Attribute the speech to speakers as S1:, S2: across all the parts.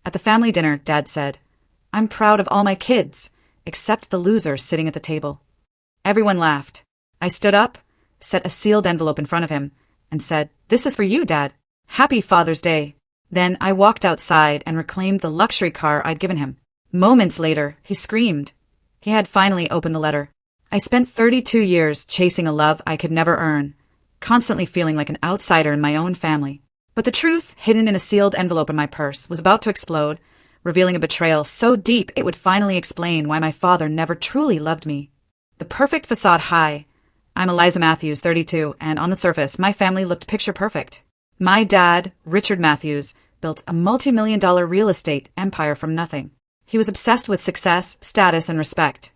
S1: At the family dinner, Dad said, "I'm proud of all my kids, except the loser sitting at the table." Everyone laughed. I stood up, set a sealed envelope in front of him, and said, "This is for you, Dad. Happy Father's Day." Then I walked outside and reclaimed the luxury car I'd given him. Moments later, he screamed. He had finally opened the letter. I spent 32 years chasing a love I could never earn, constantly feeling like an outsider in my own family. But the truth, hidden in a sealed envelope in my purse, was about to explode, revealing a betrayal so deep it would finally explain why my father never truly loved me. The perfect facade high. I'm Eliza Matthews, 32, and on the surface, my family looked picture perfect. My dad, Richard Matthews, built a multi-million-dollar real estate empire from nothing. He was obsessed with success, status, and respect.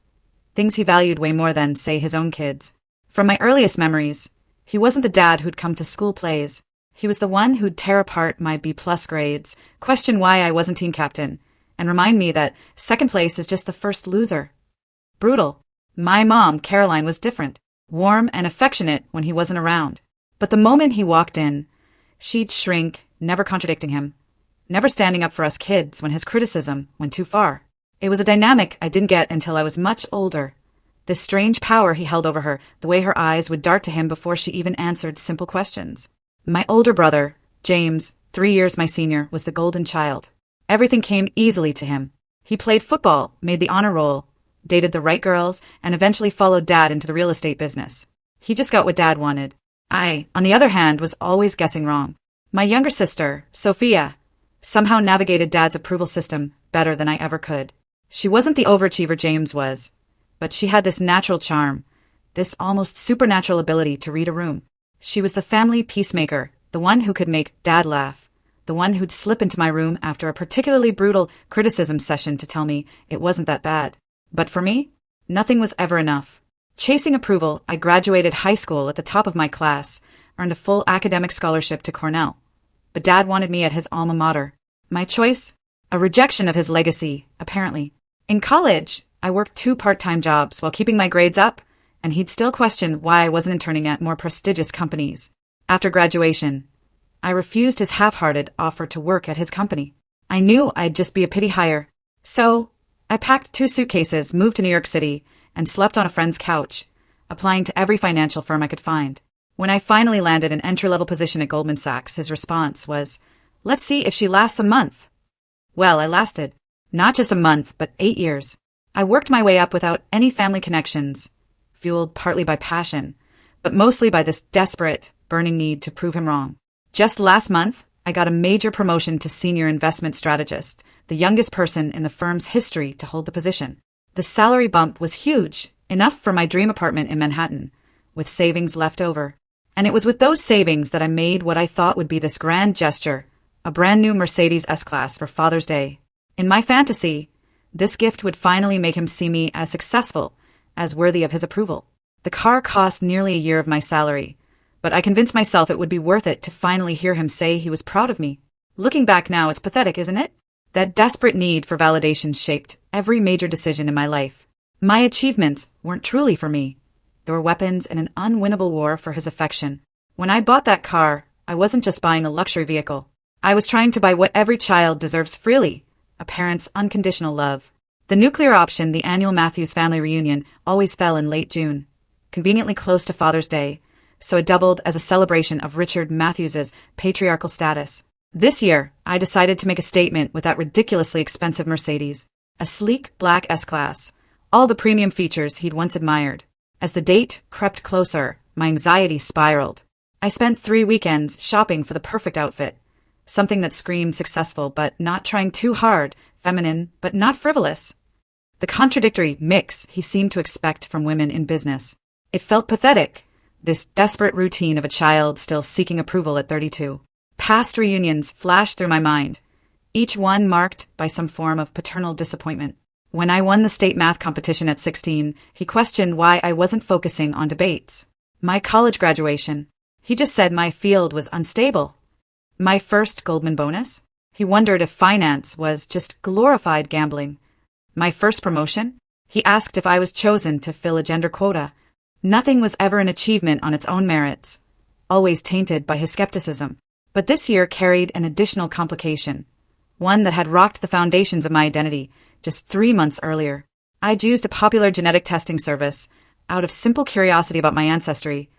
S1: Things he valued way more than, say, his own kids. From my earliest memories, he wasn't the dad who'd come to school plays. He was the one who'd tear apart my B-plus grades, question why I wasn't team captain, and remind me that second place is just the first loser. Brutal. My mom, Caroline, was different, warm and affectionate when he wasn't around. But the moment he walked in, she'd shrink, never contradicting him, never standing up for us kids when his criticism went too far. It was a dynamic I didn't get until I was much older. This strange power he held over her, the way her eyes would dart to him before she even answered simple questions. My older brother, James, 3 years my senior, was the golden child. Everything came easily to him. He played football, made the honor roll, dated the right girls, and eventually followed Dad into the real estate business. He just got what Dad wanted. I, on the other hand, was always guessing wrong. My younger sister, Sophia, somehow navigated Dad's approval system better than I ever could. She wasn't the overachiever James was, but she had this natural charm, this almost supernatural ability to read a room. She was the family peacemaker, the one who could make Dad laugh, the one who'd slip into my room after a particularly brutal criticism session to tell me it wasn't that bad. But for me, nothing was ever enough. Chasing approval, I graduated high school at the top of my class, earned a full academic scholarship to Cornell. But Dad wanted me at his alma mater. My choice? A rejection of his legacy, apparently. In college, I worked 2 part-time jobs while keeping my grades up, and he'd still question why I wasn't interning at more prestigious companies. After graduation, I refused his half-hearted offer to work at his company. I knew I'd just be a pity hire. So, I packed 2 suitcases, moved to New York City, and slept on a friend's couch, applying to every financial firm I could find. When I finally landed an entry-level position at Goldman Sachs, his response was, "Let's see if she lasts a month." Well, I lasted. Not just a month, but 8 years. I worked my way up without any family connections, fueled partly by passion, but mostly by this desperate, burning need to prove him wrong. Just last month, I got a major promotion to senior investment strategist, the youngest person in the firm's history to hold the position. The salary bump was huge, enough for my dream apartment in Manhattan, with savings left over. And it was with those savings that I made what I thought would be this grand gesture, a brand new Mercedes S-Class for Father's Day. In my fantasy, this gift would finally make him see me as successful, as worthy of his approval. The car cost nearly a year of my salary, but I convinced myself it would be worth it to finally hear him say he was proud of me. Looking back now, it's pathetic, isn't it? That desperate need for validation shaped every major decision in my life. My achievements weren't truly for me. They were weapons in an unwinnable war for his affection. When I bought that car, I wasn't just buying a luxury vehicle. I was trying to buy what every child deserves freely, a parent's unconditional love. The nuclear option, the annual Matthews family reunion, always fell in late June, conveniently close to Father's Day, so it doubled as a celebration of Richard Matthews's patriarchal status. This year, I decided to make a statement with that ridiculously expensive Mercedes, a sleek black S-Class, all the premium features he'd once admired. As the date crept closer, my anxiety spiraled. I spent 3 weekends shopping for the perfect outfit, something that screamed successful but not trying too hard, feminine but not frivolous. The contradictory mix he seemed to expect from women in business. It felt pathetic, this desperate routine of a child still seeking approval at 32. Past reunions flashed through my mind, each one marked by some form of paternal disappointment. When I won the state math competition at 16, he questioned why I wasn't focusing on debates. My college graduation, he just said my field was unstable. My first Goldman bonus, he wondered if finance was just glorified gambling. My first promotion, he asked if I was chosen to fill a gender quota. Nothing was ever an achievement on its own merits, always tainted by his skepticism. But this year carried an additional complication. one that had rocked the foundations of my identity just 3 months earlier. I'd used a popular genetic testing service out of simple curiosity about my ancestry,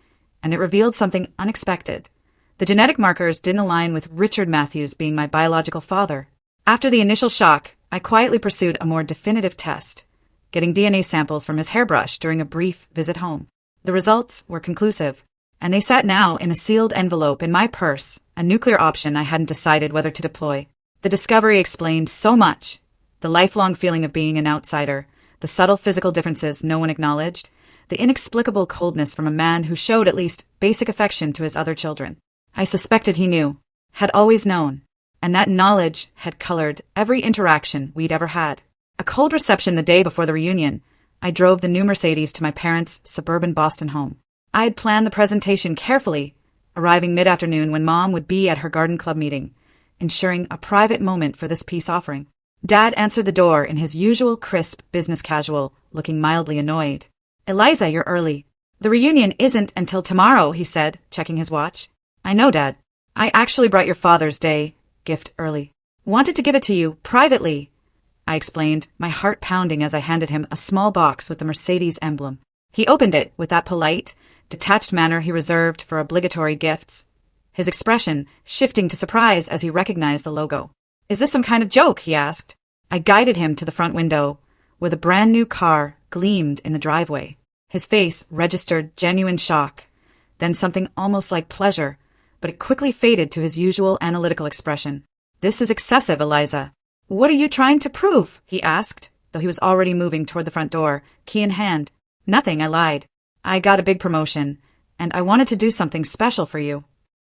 S1: and it revealed something unexpected. The genetic markers didn't align with Richard Matthews being my biological father. After the initial shock, I quietly pursued a more definitive test, getting DNA samples from his hairbrush during a brief visit home. The results were conclusive, and they sat now in a sealed envelope in my purse, a nuclear option I hadn't decided whether to deploy. The discovery explained so much: the lifelong feeling of being an outsider, the subtle physical differences no one acknowledged, the inexplicable coldness from a man who showed at least basic affection to his other children. I suspected he knew, had always known, and that knowledge had colored every interaction we'd ever had. A cold reception the day before the reunion, I drove the new Mercedes to my parents' suburban Boston home. I'd planned the presentation carefully, arriving mid-afternoon when Mom would be at her garden club meeting, ensuring a private moment for this peace offering. Dad answered the door in his usual crisp business casual, looking mildly annoyed. "Eliza, you're early." "The reunion isn't until tomorrow," he said, checking his watch. "I know, Dad. I actually brought your Father's Day gift early. Wanted to give it to you, privately," I explained, my heart pounding as I handed him a small box with the Mercedes emblem. He opened it with that polite, detached manner he reserved for obligatory gifts, his expression shifting to surprise as he recognized the logo. "Is this some kind of joke?" he asked. I guided him to the front window, where the brand new car gleamed in the driveway. His face registered genuine shock, then something almost like pleasure, but it quickly faded to his usual analytical expression. "This is excessive, Eliza." "What are you trying to prove?" he asked, though he was already moving toward the front door, key in hand. "Nothing," I lied. "I got a big promotion, and I wanted to do something special for you."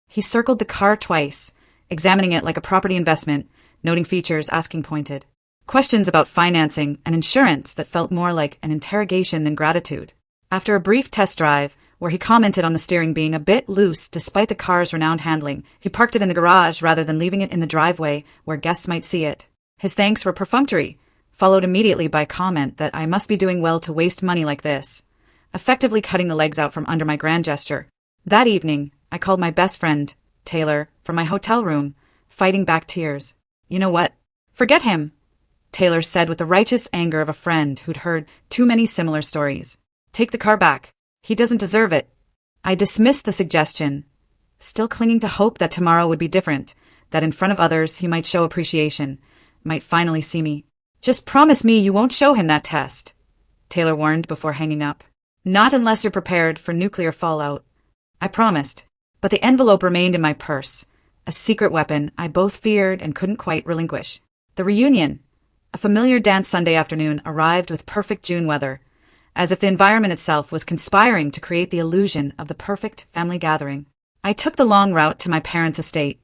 S1: He circled the car twice, examining it like a property investment, noting features, asking pointed questions about financing and insurance that felt more like an interrogation than gratitude. After a brief test drive, where he commented on the steering being a bit loose despite the car's renowned handling, he parked it in the garage rather than leaving it in the driveway where guests might see it. His thanks were perfunctory, followed immediately by comment that I must be doing well to waste money like this, effectively cutting the legs out from under my grand gesture. That evening, I called my best friend, Taylor, from my hotel room, fighting back tears. "You know what? Forget him," Taylor said with the righteous anger of a friend who'd heard too many similar stories. "Take the car back. He doesn't deserve it." I dismissed the suggestion, still clinging to hope that tomorrow would be different, that in front of others he might show appreciation, might finally see me. "Just promise me you won't show him that test," Taylor warned before hanging up. "Not unless you're prepared for nuclear fallout." I promised, but the envelope remained in my purse, a secret weapon I both feared and couldn't quite relinquish. The reunion, a familiar dance Sunday afternoon, arrived with perfect June weather, as if the environment itself was conspiring to create the illusion of the perfect family gathering. I took the long route to my parents' estate,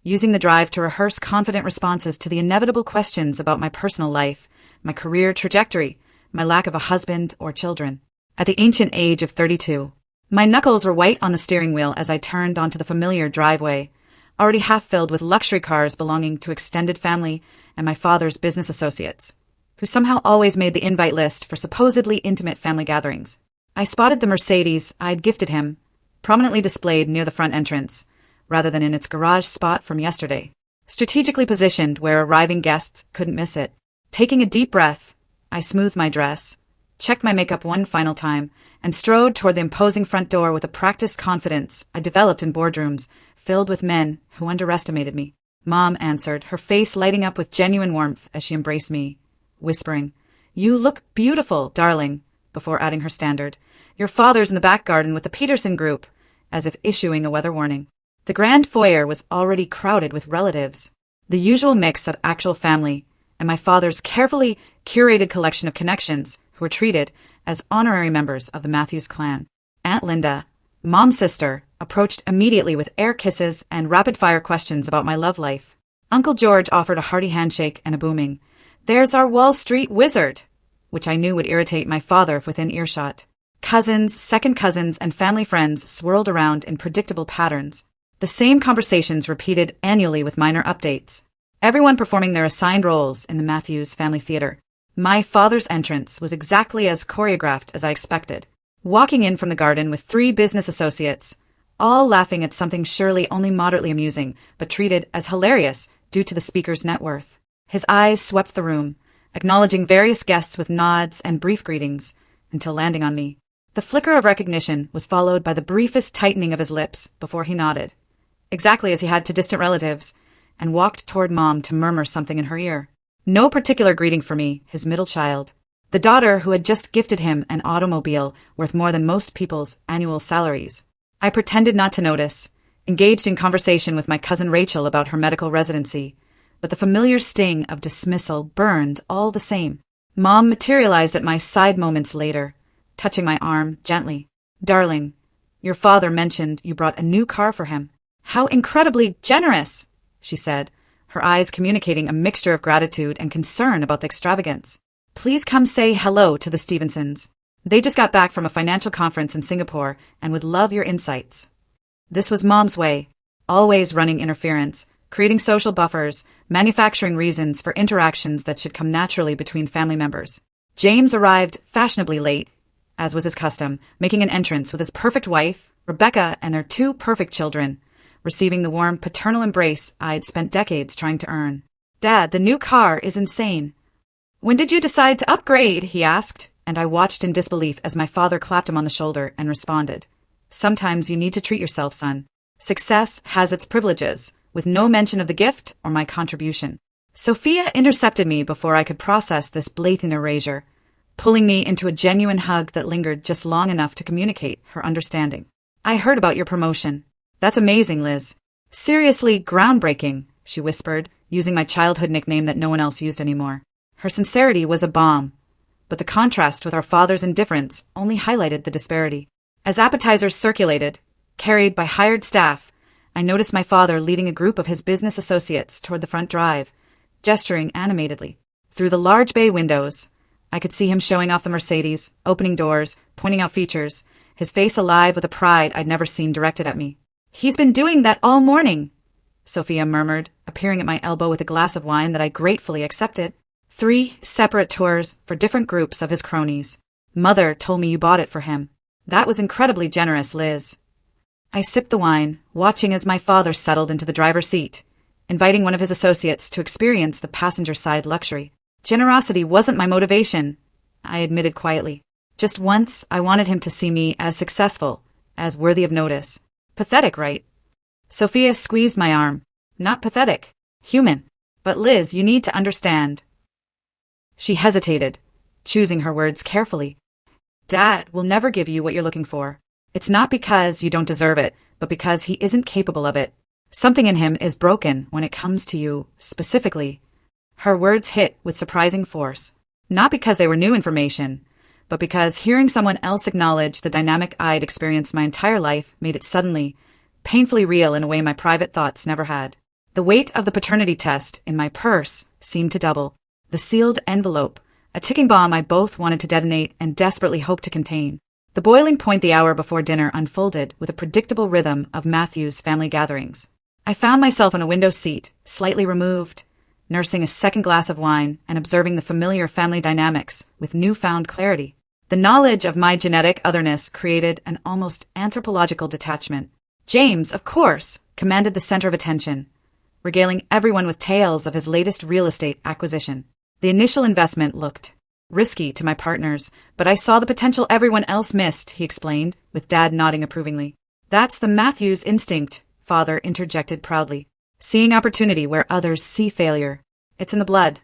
S1: using the drive to rehearse confident responses to the inevitable questions about my personal life, my career trajectory, my lack of a husband or children. At the ancient age of 32, my knuckles were white on the steering wheel as I turned onto the familiar driveway, already half filled with luxury cars belonging to extended family and my father's business associates, who somehow always made the invite list for supposedly intimate family gatherings. I spotted the Mercedes I'd gifted him, prominently displayed near the front entrance, rather than in its garage spot from yesterday, strategically positioned where arriving guests couldn't miss it. Taking a deep breath, I smoothed my dress, checked my makeup one final time, and strode toward the imposing front door with a practiced confidence I developed in boardrooms filled with men who underestimated me. Mom answered, her face lighting up with genuine warmth as she embraced me, whispering, "You look beautiful, darling," before adding her standard, "Your father's in the back garden with the Peterson group," as if issuing a weather warning. The grand foyer was already crowded with relatives, the usual mix of actual family, and my father's carefully curated collection of connections who were treated as honorary members of the Matthews clan. Aunt Linda, Mom's sister, approached immediately with air kisses and rapid-fire questions about my love life. Uncle George offered a hearty handshake and a booming, "There's our Wall Street wizard," which I knew would irritate my father if within earshot. Cousins, second cousins, and family friends swirled around in predictable patterns. The same conversations repeated annually with minor updates, everyone performing their assigned roles in the Matthews family theater. My father's entrance was exactly as choreographed as I expected, walking in from the garden with 3 business associates, all laughing at something surely only moderately amusing, but treated as hilarious due to the speaker's net worth. His eyes swept the room, acknowledging various guests with nods and brief greetings, until landing on me. The flicker of recognition was followed by the briefest tightening of his lips before he nodded, exactly as he had to distant relatives, and walked toward Mom to murmur something in her ear. No particular greeting for me, his middle child. The daughter who had just gifted him an automobile worth more than most people's annual salaries. I pretended not to notice, engaged in conversation with my cousin Rachel about her medical residency, but the familiar sting of dismissal burned all the same. Mom materialized at my side moments later, touching my arm gently. "Darling, your father mentioned you brought a new car for him. How incredibly generous," she said, her eyes communicating a mixture of gratitude and concern about the extravagance. "Please come say hello to the Stevensons. They just got back from a financial conference in Singapore and would love your insights." This was Mom's way, always running interference, creating social buffers, manufacturing reasons for interactions that should come naturally between family members. James arrived fashionably late, as was his custom, making an entrance with his perfect wife, Rebecca, and their 2 perfect children, receiving the warm paternal embrace I'd spent decades trying to earn. "Dad, the new car is insane. When did you decide to upgrade?" he asked, and I watched in disbelief as my father clapped him on the shoulder and responded, "Sometimes you need to treat yourself, son. Success has its privileges," with no mention of the gift or my contribution. Sophia intercepted me before I could process this blatant erasure, pulling me into a genuine hug that lingered just long enough to communicate her understanding. "I heard about your promotion. That's amazing, Liz. Seriously groundbreaking," she whispered, using my childhood nickname that no one else used anymore. Her sincerity was a balm, but the contrast with our father's indifference only highlighted the disparity. As appetizers circulated, carried by hired staff, I noticed my father leading a group of his business associates toward the front drive, gesturing animatedly. Through the large bay windows, I could see him showing off the Mercedes, opening doors, pointing out features, his face alive with a pride I'd never seen directed at me. "He's been doing that all morning," Sophia murmured, appearing at my elbow with a glass of wine that I gratefully accepted. 3 separate tours for different groups of his cronies. "Mother told me you bought it for him. That was incredibly generous, Liz." I sipped the wine, watching as my father settled into the driver's seat, inviting one of his associates to experience the passenger-side luxury. Generosity wasn't my motivation, I admitted quietly. Just once, I wanted him to see me as successful, as worthy of notice. Pathetic, right? Sophia squeezed my arm. "Not pathetic. Human. But Liz, you need to understand." She hesitated, choosing her words carefully. "Dad will never give you what you're looking for. It's not because you don't deserve it, but because he isn't capable of it. Something in him is broken when it comes to you, specifically." Her words hit with surprising force, not because they were new information, but because hearing someone else acknowledge the dynamic I'd experienced my entire life made it suddenly, painfully real in a way my private thoughts never had. The weight of the paternity test in my purse seemed to double. The sealed envelope, a ticking bomb I both wanted to detonate and desperately hoped to contain. The boiling point the hour before dinner unfolded with a predictable rhythm of Matthew's family gatherings. I found myself in a window seat, slightly removed, nursing a second glass of wine and observing the familiar family dynamics with newfound clarity. The knowledge of my genetic otherness created an almost anthropological detachment. James, of course, commanded the center of attention, regaling everyone with tales of his latest real estate acquisition. The initial investment looked risky to my partners, but I saw the potential everyone else missed, he explained, with Dad nodding approvingly. "That's the Matthews instinct," Father interjected proudly. "Seeing opportunity where others see failure. It's in the blood."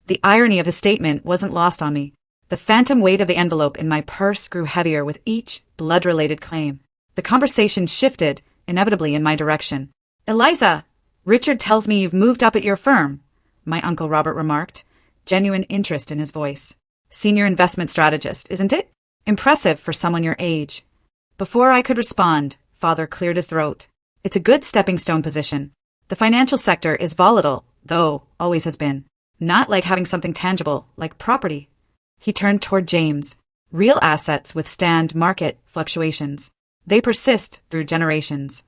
S1: The irony of his statement wasn't lost on me. The phantom weight of the envelope in my purse grew heavier with each blood-related claim. The conversation shifted, inevitably in my direction. "Eliza, Richard tells me you've moved up at your firm," my Uncle Robert remarked, genuine interest in his voice. "Senior investment strategist, isn't it? Impressive for someone your age." Before I could respond, Father cleared his throat. "It's a good stepping-stone position. The financial sector is volatile, though, always has been. Not like having something tangible, like property." He turned toward James. "Real assets withstand market fluctuations. They persist through generations."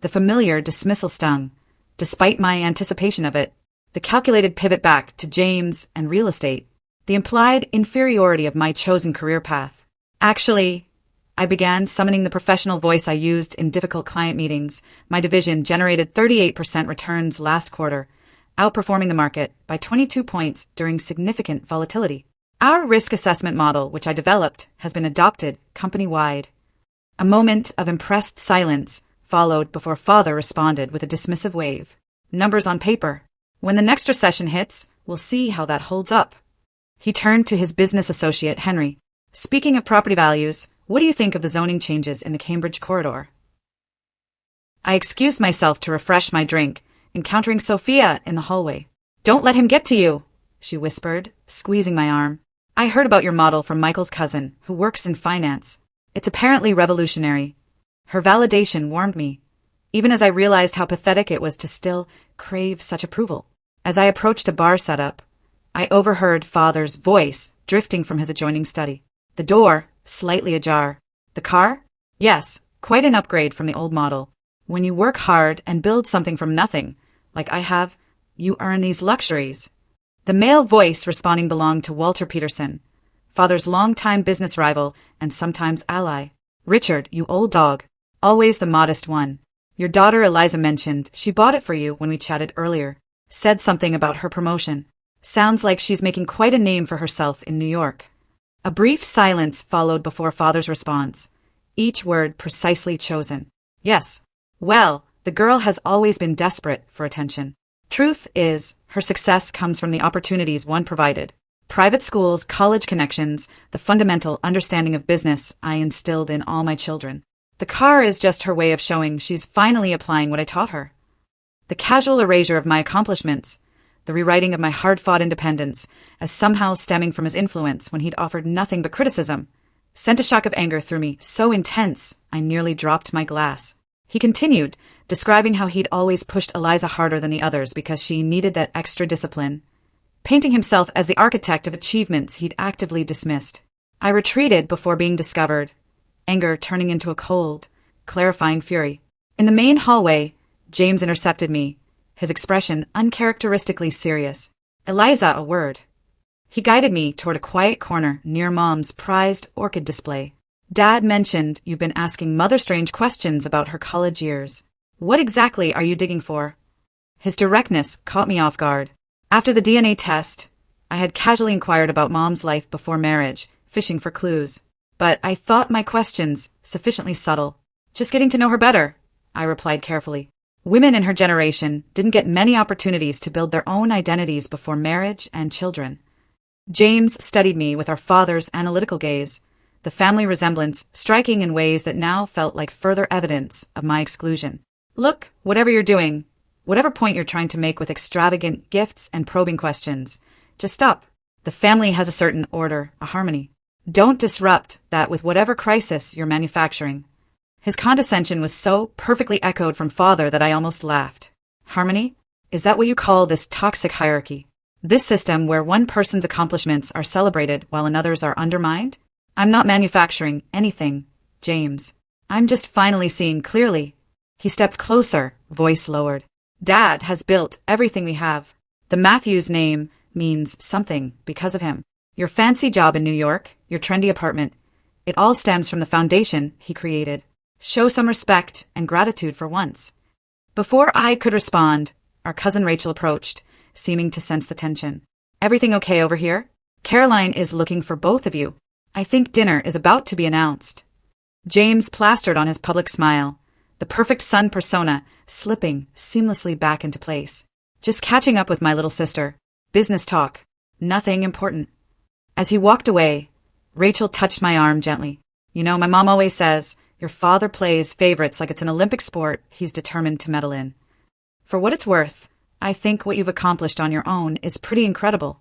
S1: The familiar dismissal stung, despite my anticipation of it. The calculated pivot back to James and real estate. The implied inferiority of my chosen career path. "Actually," I began, summoning the professional voice I used in difficult client meetings. "My division generated 38% returns last quarter, outperforming the market by 22 points during significant volatility. Our risk assessment model, which I developed, has been adopted company-wide. A moment of impressed silence followed before father responded with a dismissive wave. Numbers on paper. When the next recession hits, we'll see how that holds up. He turned to his business associate, Henry. Speaking of property values, what do you think of the zoning changes in the Cambridge corridor? I excused myself to refresh my drink, encountering Sophia in the hallway. Don't let him get to you, she whispered, squeezing my arm. I heard about your model from Michael's cousin, who works in finance. It's apparently revolutionary. Her validation warmed me, even as I realized how pathetic it was to still crave such approval. As I approached a bar setup, I overheard father's voice drifting from his adjoining study. The door, slightly ajar. The car? Yes, quite an upgrade from the old model. When you work hard and build something from nothing, like I have, you earn these luxuries. The male voice responding belonged to Walter Peterson, father's longtime business rival and sometimes ally. Richard, you old dog. Always the modest one. Your daughter Eliza mentioned she bought it for you when we chatted earlier. Said something about her promotion. Sounds like she's making quite a name for herself in New York. A brief silence followed before father's response, each word precisely chosen. Yes. Well, the girl has always been desperate for attention. Truth is, her success comes from the opportunities one provided. Private schools, college connections, the fundamental understanding of business I instilled in all my children. The car is just her way of showing she's finally applying what I taught her. The casual erasure of my accomplishments, the rewriting of my hard-fought independence as somehow stemming from his influence when he'd offered nothing but criticism, sent a shock of anger through me so intense I nearly dropped my glass. He continued, describing how he'd always pushed Eliza harder than the others because she needed that extra discipline, painting himself as the architect of achievements he'd actively dismissed. I retreated before being discovered, anger turning into a cold, clarifying fury. In the main hallway, James intercepted me, his expression uncharacteristically serious. Eliza, a word. He guided me toward a quiet corner near Mom's prized orchid display. Dad mentioned you've been asking Mother strange questions about her college years. What exactly are you digging for? His directness caught me off guard. After the DNA test, I had casually inquired about Mom's life before marriage, fishing for clues. But I thought my questions sufficiently subtle. Just getting to know her better, I replied carefully. Women in her generation didn't get many opportunities to build their own identities before marriage and children. James studied me with our father's analytical gaze, the family resemblance striking in ways that now felt like further evidence of my exclusion. Look, whatever you're doing, whatever point you're trying to make with extravagant gifts and probing questions, just stop. The family has a certain order, a harmony. Don't disrupt that with whatever crisis you're manufacturing. His condescension was so perfectly echoed from father that I almost laughed. Harmony? Is that what you call this toxic hierarchy? This system where one person's accomplishments are celebrated while another's are undermined? I'm not manufacturing anything, James. I'm just finally seeing clearly. He stepped closer, voice lowered. Dad has built everything we have. The Matthews name means something because of him. Your fancy job in New York, your trendy apartment, it all stems from the foundation he created. Show some respect and gratitude for once. Before I could respond, our cousin Rachel approached, seeming to sense the tension. Everything okay over here? Caroline is looking for both of you. I think dinner is about to be announced. James plastered on his public smile, the perfect son persona slipping seamlessly back into place. Just catching up with my little sister. Business talk. Nothing important. As he walked away, Rachel touched my arm gently. You know, my mom always says, your father plays favorites like it's an Olympic sport he's determined to medal in. For what it's worth, I think what you've accomplished on your own is pretty incredible.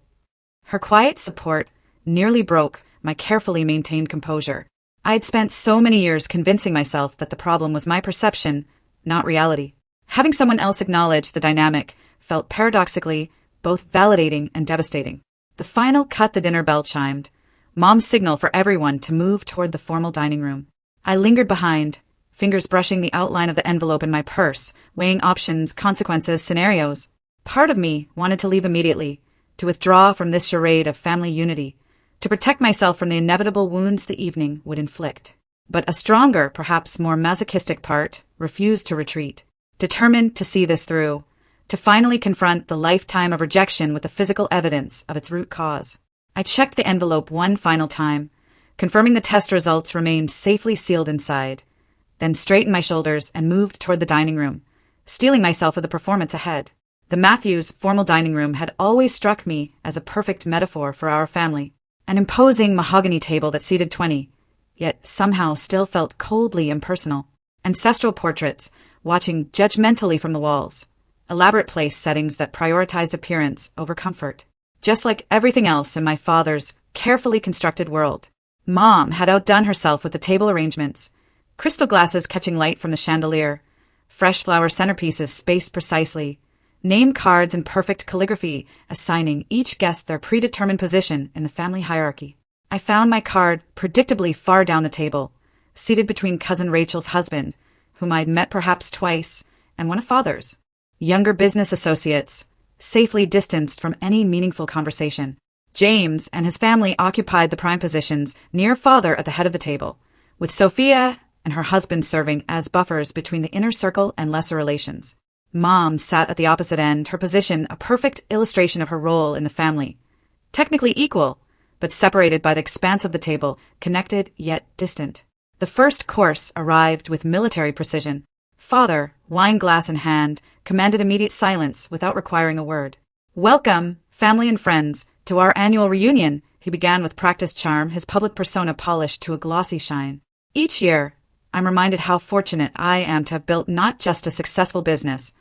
S1: Her quiet support nearly broke my carefully maintained composure. I had spent so many years convincing myself that the problem was my perception, not reality. Having someone else acknowledge the dynamic felt paradoxically both validating and devastating. The final cut the dinner bell chimed, Mom's signal for everyone to move toward the formal dining room. I lingered behind, fingers brushing the outline of the envelope in my purse, weighing options, consequences, scenarios. Part of me wanted to leave immediately, to withdraw from this charade of family unity, to protect myself from the inevitable wounds the evening would inflict. But a stronger, perhaps more masochistic part refused to retreat. Determined to see this through, to finally confront the lifetime of rejection with the physical evidence of its root cause. I checked the envelope one final time, confirming the test results remained safely sealed inside, then straightened my shoulders and moved toward the dining room, steeling myself for the performance ahead. The Matthews formal dining room had always struck me as a perfect metaphor for our family. An imposing mahogany table that seated 20, yet somehow still felt coldly impersonal. Ancestral portraits watching judgmentally from the walls. Elaborate place settings that prioritized appearance over comfort. Just like everything else in my father's carefully constructed world. Mom had outdone herself with the table arrangements. Crystal glasses catching light from the chandelier. Fresh flower centerpieces spaced precisely. Name cards in perfect calligraphy, assigning each guest their predetermined position in the family hierarchy. I found my card predictably far down the table, seated between Cousin Rachel's husband, whom I'd met perhaps twice, and one of Father's. Younger business associates, safely distanced from any meaningful conversation. James and his family occupied the prime positions near Father at the head of the table, with Sophia and her husband serving as buffers between the inner circle and lesser relations. Mom sat at the opposite end, her position a perfect illustration of her role in the family. Technically equal, but separated by the expanse of the table, connected yet distant. The first course arrived with military precision. Father, wine glass in hand, commanded immediate silence without requiring a word. "Welcome, family and friends, to our annual reunion," he began with practiced charm, his public persona polished to a glossy shine. Each year, I'm reminded how fortunate I am to have built not just a successful business,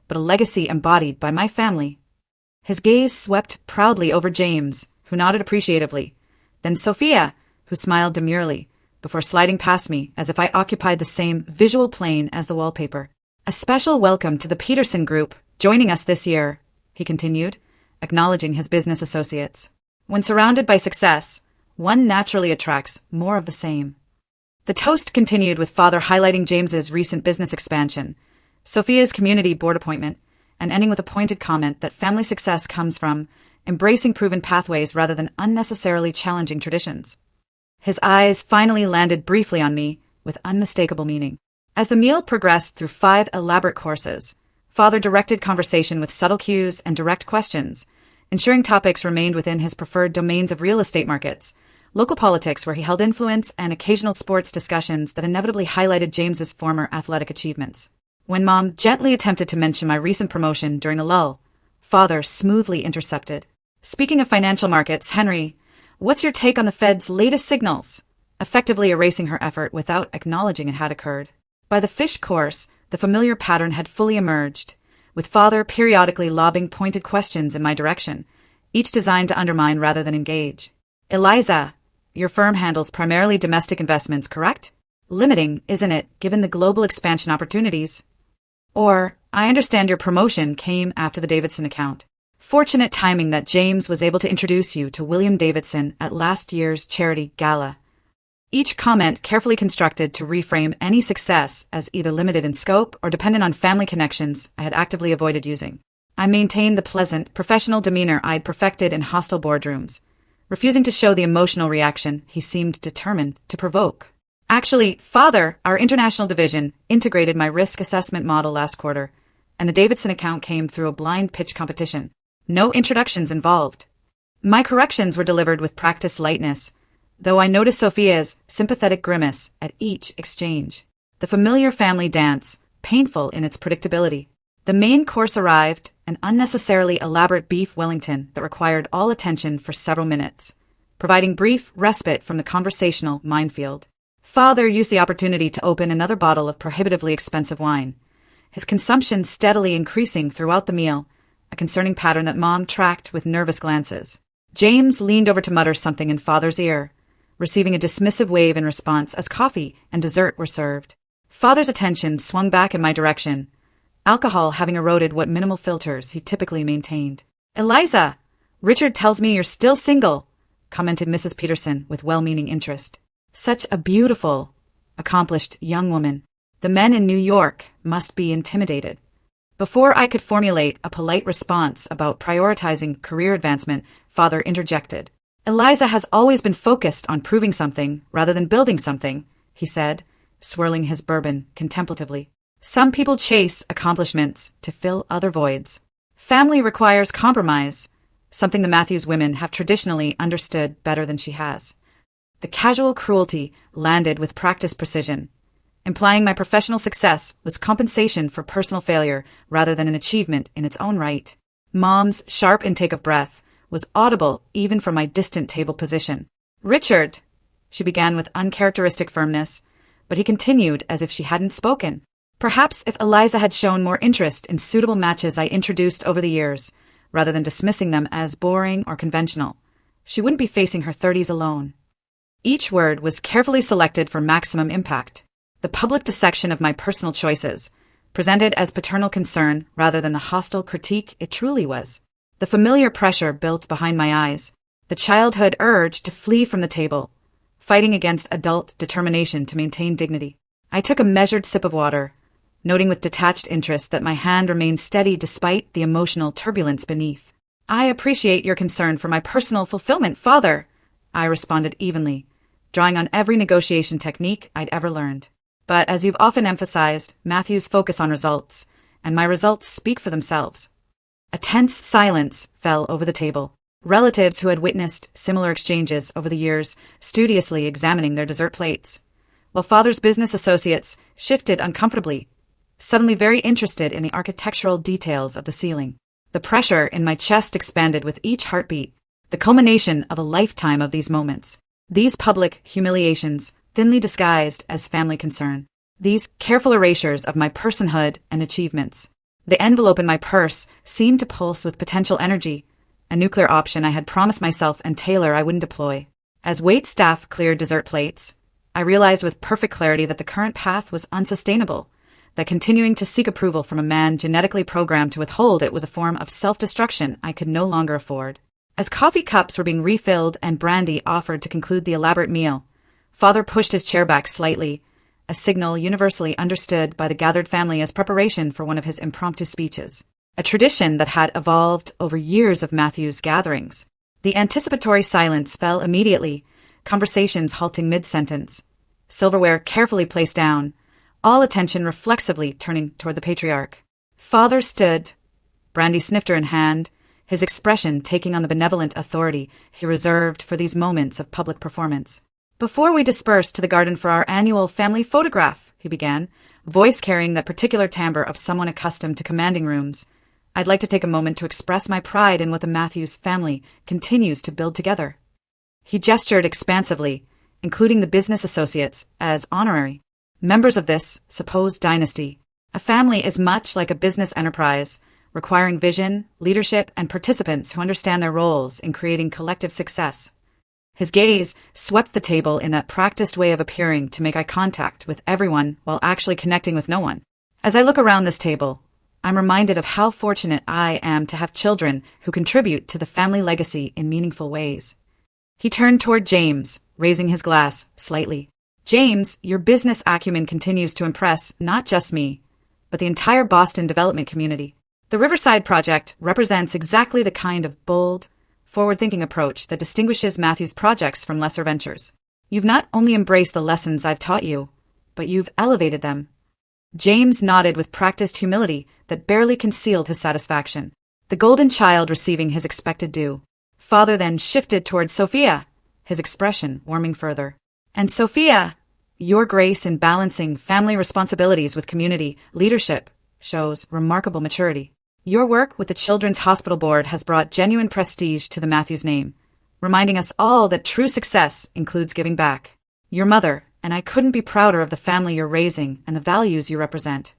S1: but a legacy embodied by my family. His gaze swept proudly over James, who nodded appreciatively, then Sophia, who smiled demurely, before sliding past me as if I occupied the same visual plane as the wallpaper. "A special welcome to the Peterson Group, joining us this year," he continued, acknowledging his business associates. When surrounded by success, one naturally attracts more of the same. The toast continued with Father highlighting James's recent business expansion, Sophia's community board appointment, and ending with a pointed comment that family success comes from embracing proven pathways rather than unnecessarily challenging traditions. His eyes finally landed briefly on me with unmistakable meaning. As the meal progressed through 5 elaborate courses, Father directed conversation with subtle cues and direct questions, ensuring topics remained within his preferred domains of real estate markets, local politics where he held influence, and occasional sports discussions that inevitably highlighted James's former athletic achievements. When Mom gently attempted to mention my recent promotion during a lull, Father smoothly intercepted. "Speaking of financial markets, Henry, what's your take on the Fed's latest signals?" effectively erasing her effort without acknowledging it had occurred. By the fish course, the familiar pattern had fully emerged, with Father periodically lobbing pointed questions in my direction, each designed to undermine rather than engage. "Eliza, your firm handles primarily domestic investments, correct? Limiting, isn't it, given the global expansion opportunities? Or, I understand your promotion came after the Davidson account. Fortunate timing that James was able to introduce you to William Davidson at last year's charity gala." Each comment carefully constructed to reframe any success as either limited in scope or dependent on family connections I had actively avoided using. I maintained the pleasant, professional demeanor I'd perfected in hostile boardrooms, refusing to show the emotional reaction he seemed determined to provoke. "Actually, Father, our international division, integrated my risk assessment model last quarter, and the Davidson account came through a blind pitch competition. No introductions involved." My corrections were delivered with practiced lightness, though I noticed Sophia's sympathetic grimace at each exchange. The familiar family dance, painful in its predictability. The main course arrived, an unnecessarily elaborate beef Wellington that required all attention for several minutes, providing brief respite from the conversational minefield. Father used the opportunity to open another bottle of prohibitively expensive wine, his consumption steadily increasing throughout the meal, a concerning pattern that Mom tracked with nervous glances. James leaned over to mutter something in Father's ear, receiving a dismissive wave in response as coffee and dessert were served. Father's attention swung back in my direction, alcohol having eroded what minimal filters he typically maintained. "Eliza, Richard tells me you're still single," commented Mrs. Peterson with well-meaning interest. Such a beautiful, accomplished young woman. The men in New York must be intimidated. Before I could formulate a polite response about prioritizing career advancement, Father interjected. "Eliza has always been focused on proving something rather than building something," he said, swirling his bourbon contemplatively. Some people chase accomplishments to fill other voids. Family requires compromise, something the Matthews women have traditionally understood better than she has. The casual cruelty landed with practiced precision, implying my professional success was compensation for personal failure rather than an achievement in its own right. Mom's sharp intake of breath was audible even from my distant table position. "Richard," she began with uncharacteristic firmness, but he continued as if she hadn't spoken. Perhaps if Eliza had shown more interest in suitable matches I introduced over the years, rather than dismissing them as boring or conventional, she wouldn't be facing her 30s alone. Each word was carefully selected for maximum impact. The public dissection of my personal choices, presented as paternal concern rather than the hostile critique it truly was. The familiar pressure built behind my eyes, the childhood urge to flee from the table, fighting against adult determination to maintain dignity. I took a measured sip of water, noting with detached interest that my hand remained steady despite the emotional turbulence beneath. "I appreciate your concern for my personal fulfillment, Father," I responded evenly, drawing on every negotiation technique I'd ever learned. "But as you've often emphasized, Matthews focus on results, and my results speak for themselves." A tense silence fell over the table. Relatives who had witnessed similar exchanges over the years studiously examining their dessert plates, while Father's business associates shifted uncomfortably, suddenly very interested in the architectural details of the ceiling. The pressure in my chest expanded with each heartbeat, the culmination of a lifetime of these moments. These public humiliations, thinly disguised as family concern. These careful erasures of my personhood and achievements. The envelope in my purse seemed to pulse with potential energy, a nuclear option I had promised myself and Taylor I wouldn't deploy. As wait staff cleared dessert plates, I realized with perfect clarity that the current path was unsustainable, that continuing to seek approval from a man genetically programmed to withhold it was a form of self-destruction I could no longer afford. As coffee cups were being refilled and brandy offered to conclude the elaborate meal, Father pushed his chair back slightly, a signal universally understood by the gathered family as preparation for one of his impromptu speeches, a tradition that had evolved over years of Matthew's gatherings. The anticipatory silence fell immediately, conversations halting mid-sentence, silverware carefully placed down, all attention reflexively turning toward the patriarch. Father stood, brandy snifter in hand, his expression taking on the benevolent authority he reserved for these moments of public performance. "Before we disperse to the garden for our annual family photograph," he began, voice carrying that particular timbre of someone accustomed to commanding rooms, "I'd like to take a moment to express my pride in what the Matthews family continues to build together." He gestured expansively, including the business associates as honorary members of this supposed dynasty. A family is much like a business enterprise, requiring vision, leadership, and participants who understand their roles in creating collective success. His gaze swept the table in that practiced way of appearing to make eye contact with everyone while actually connecting with no one. As I look around this table, I'm reminded of how fortunate I am to have children who contribute to the family legacy in meaningful ways. He turned toward James, raising his glass slightly. "James, your business acumen continues to impress not just me, but the entire Boston development community. The Riverside Project represents exactly the kind of bold, forward-thinking approach that distinguishes Matthew's projects from lesser ventures. You've not only embraced the lessons I've taught you, but you've elevated them." James nodded with practiced humility that barely concealed his satisfaction, the golden child receiving his expected due. Father then shifted towards Sophia, his expression warming further. "And Sophia, your grace in balancing family responsibilities with community leadership shows remarkable maturity. Your work with the Children's Hospital Board has brought genuine prestige to the Matthews name, reminding us all that true success includes giving back. Your mother, and I couldn't be prouder of the family you're raising and the values you represent."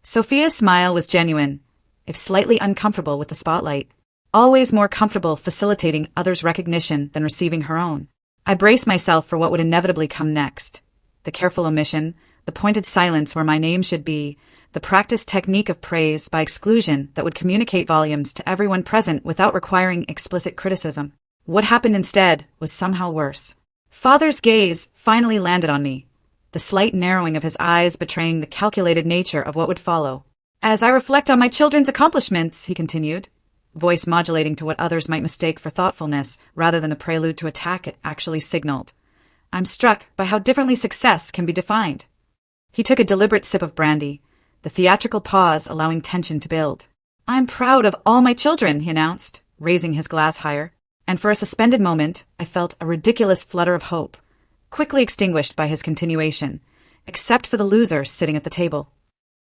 S1: Sophia's smile was genuine, if slightly uncomfortable with the spotlight, always more comfortable facilitating others' recognition than receiving her own. I braced myself for what would inevitably come next. The careful omission, the pointed silence where my name should be, the practiced technique of praise by exclusion that would communicate volumes to everyone present without requiring explicit criticism. What happened instead was somehow worse. Father's gaze finally landed on me, the slight narrowing of his eyes betraying the calculated nature of what would follow. "As I reflect on my children's accomplishments," he continued, voice modulating to what others might mistake for thoughtfulness rather than the prelude to attack it actually signaled, "I'm struck by how differently success can be defined." He took a deliberate sip of brandy, the theatrical pause allowing tension to build. "I'm proud of all my children," he announced, raising his glass higher. And for a suspended moment, I felt a ridiculous flutter of hope, quickly extinguished by his continuation, except for the loser sitting at the table.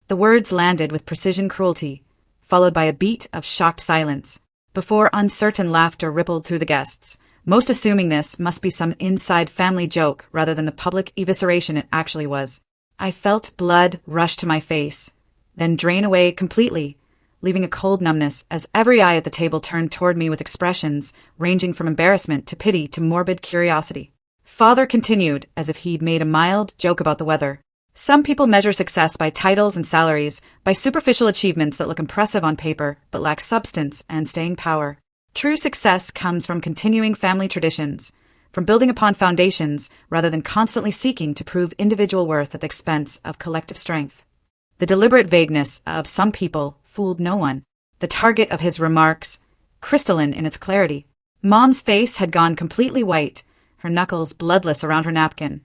S1: The words landed with precision cruelty, followed by a beat of shocked silence, before uncertain laughter rippled through the guests, most assuming this must be some inside family joke rather than the public evisceration it actually was. I felt blood rush to my face, then drain away completely, leaving a cold numbness as every eye at the table turned toward me with expressions ranging from embarrassment to pity to morbid curiosity. Father continued, as if he'd made a mild joke about the weather. "Some people measure success by titles and salaries, by superficial achievements that look impressive on paper but lack substance and staying power. True success comes from continuing family traditions, from building upon foundations rather than constantly seeking to prove individual worth at the expense of collective strength." The deliberate vagueness of "some people" fooled no one. The target of his remarks, crystalline in its clarity. Mom's face had gone completely white, her knuckles bloodless around her napkin,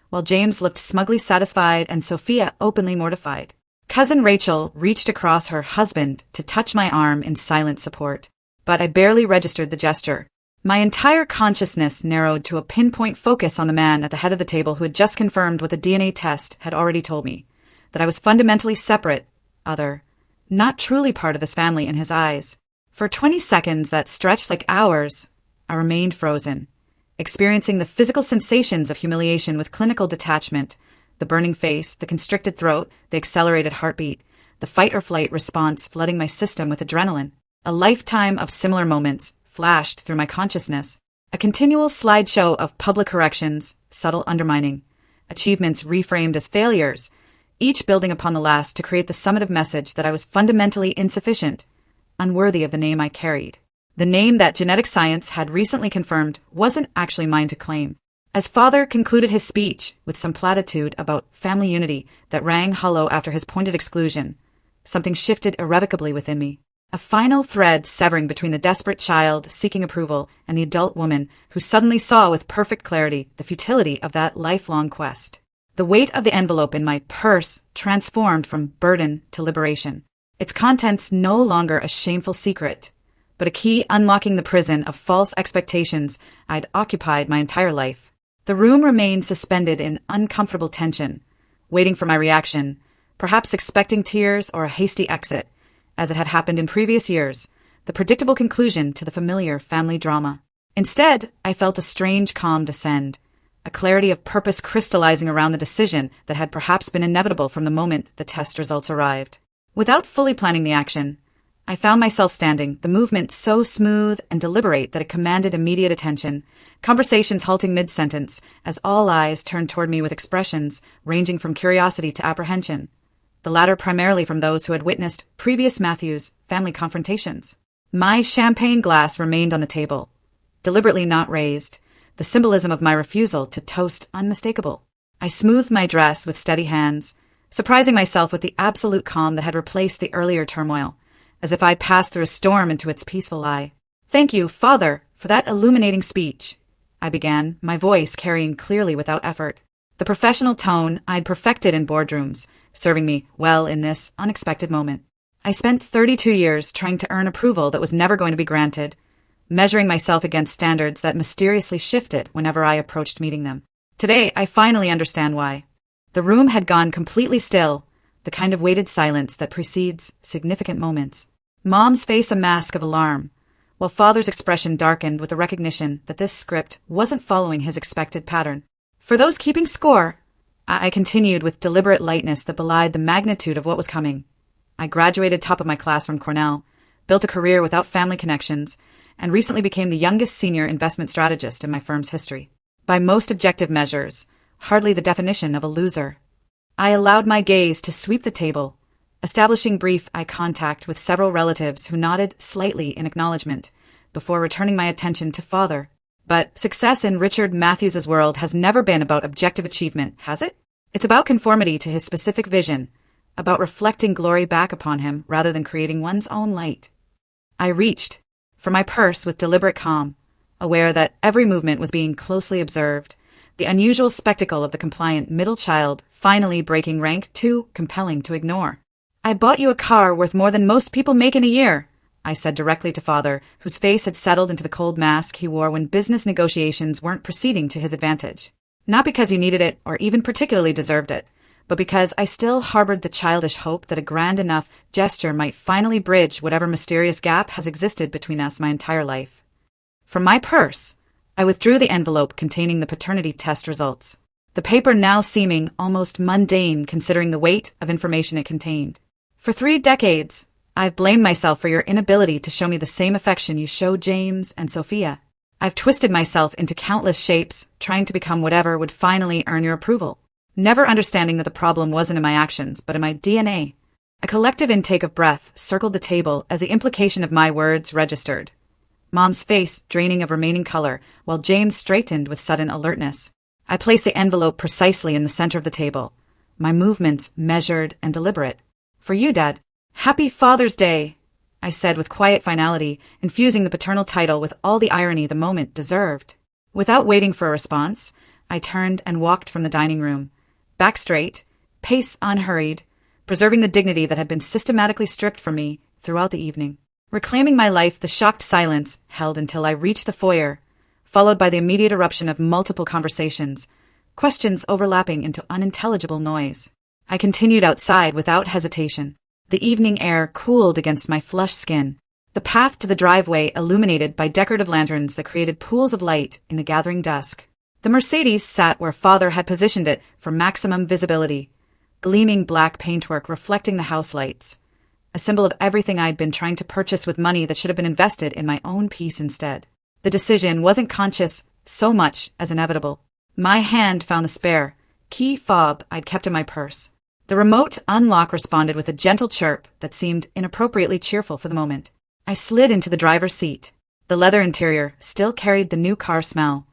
S1: while James looked smugly satisfied and Sophia openly mortified. Cousin Rachel reached across her husband to touch my arm in silent support, but I barely registered the gesture. My entire consciousness narrowed to a pinpoint focus on the man at the head of the table who had just confirmed what the DNA test had already told me, that I was fundamentally separate, other, not truly part of this family in his eyes. For 20 seconds that stretched like hours, I remained frozen, experiencing the physical sensations of humiliation with clinical detachment, the burning face, the constricted throat, the accelerated heartbeat, the fight-or-flight response flooding my system with adrenaline. A lifetime of similar moments flashed through my consciousness, a continual slideshow of public corrections, subtle undermining, achievements reframed as failures, each building upon the last to create the summative message that I was fundamentally insufficient, unworthy of the name I carried. The name that genetic science had recently confirmed wasn't actually mine to claim. As Father concluded his speech with some platitude about family unity that rang hollow after his pointed exclusion, something shifted irrevocably within me. A final thread severing between the desperate child seeking approval and the adult woman who suddenly saw with perfect clarity the futility of that lifelong quest. The weight of the envelope in my purse transformed from burden to liberation, its contents no longer a shameful secret, but a key unlocking the prison of false expectations I'd occupied my entire life. The room remained suspended in uncomfortable tension, waiting for my reaction, perhaps expecting tears or a hasty exit, as it had happened in previous years, the predictable conclusion to the familiar family drama. Instead, I felt a strange calm descend, a clarity of purpose crystallizing around the decision that had perhaps been inevitable from the moment the test results arrived. Without fully planning the action, I found myself standing, the movement so smooth and deliberate that it commanded immediate attention, conversations halting mid-sentence as all eyes turned toward me with expressions ranging from curiosity to apprehension, the latter primarily from those who had witnessed previous Matthew's family confrontations. My champagne glass remained on the table, deliberately not raised, the symbolism of my refusal to toast unmistakable. I smoothed my dress with steady hands, surprising myself with the absolute calm that had replaced the earlier turmoil, as if I'd passed through a storm into its peaceful eye. "Thank you, Father, for that illuminating speech," I began, my voice carrying clearly without effort. The professional tone I'd perfected in boardrooms, serving me well in this unexpected moment. I spent 32 years trying to earn approval that was never going to be granted, measuring myself against standards that mysteriously shifted whenever I approached meeting them. Today, I finally understand why. The room had gone completely still, the kind of weighted silence that precedes significant moments. Mom's face a mask of alarm, while Father's expression darkened with the recognition that this script wasn't following his expected pattern. For those keeping score, I continued with deliberate lightness that belied the magnitude of what was coming. I graduated top of my class from Cornell, built a career without family connections, and recently became the youngest senior investment strategist in my firm's history. By most objective measures, hardly the definition of a loser. I allowed my gaze to sweep the table, establishing brief eye contact with several relatives who nodded slightly in acknowledgement, before returning my attention to Father. But success in Richard Matthews's world has never been about objective achievement, has it? It's about conformity to his specific vision, about reflecting glory back upon him rather than creating one's own light. I reached for my purse with deliberate calm, aware that every movement was being closely observed, the unusual spectacle of the compliant middle child finally breaking rank too compelling to ignore. I bought you a car worth more than most people make in a year, I said directly to father, whose face had settled into the cold mask he wore when business negotiations weren't proceeding to his advantage. Not because you needed it or even particularly deserved it, but because I still harbored the childish hope that a grand enough gesture might finally bridge whatever mysterious gap has existed between us my entire life. From my purse, I withdrew the envelope containing the paternity test results, the paper now seeming almost mundane considering the weight of information it contained. For 3 decades, I've blamed myself for your inability to show me the same affection you showed James and Sophia. I've twisted myself into countless shapes, trying to become whatever would finally earn your approval, never understanding that the problem wasn't in my actions, but in my DNA. A collective intake of breath circled the table as the implication of my words registered. Mom's face draining of remaining color, while James straightened with sudden alertness. I placed the envelope precisely in the center of the table, my movements measured and deliberate. For you, Dad. Happy Father's Day, I said with quiet finality, infusing the paternal title with all the irony the moment deserved. Without waiting for a response, I turned and walked from the dining room, back straight, pace unhurried, preserving the dignity that had been systematically stripped from me throughout the evening. Reclaiming my life, the shocked silence held until I reached the foyer, followed by the immediate eruption of multiple conversations, questions overlapping into unintelligible noise. I continued outside without hesitation. The evening air cooled against my flushed skin, the path to the driveway illuminated by decorative lanterns that created pools of light in the gathering dusk. The Mercedes sat where Father had positioned it for maximum visibility, gleaming black paintwork reflecting the house lights, a symbol of everything I'd been trying to purchase with money that should have been invested in my own peace instead. The decision wasn't conscious so much as inevitable. My hand found the spare key fob I'd kept in my purse. The remote unlock responded with a gentle chirp that seemed inappropriately cheerful for the moment. I slid into the driver's seat. The leather interior still carried the new car smell,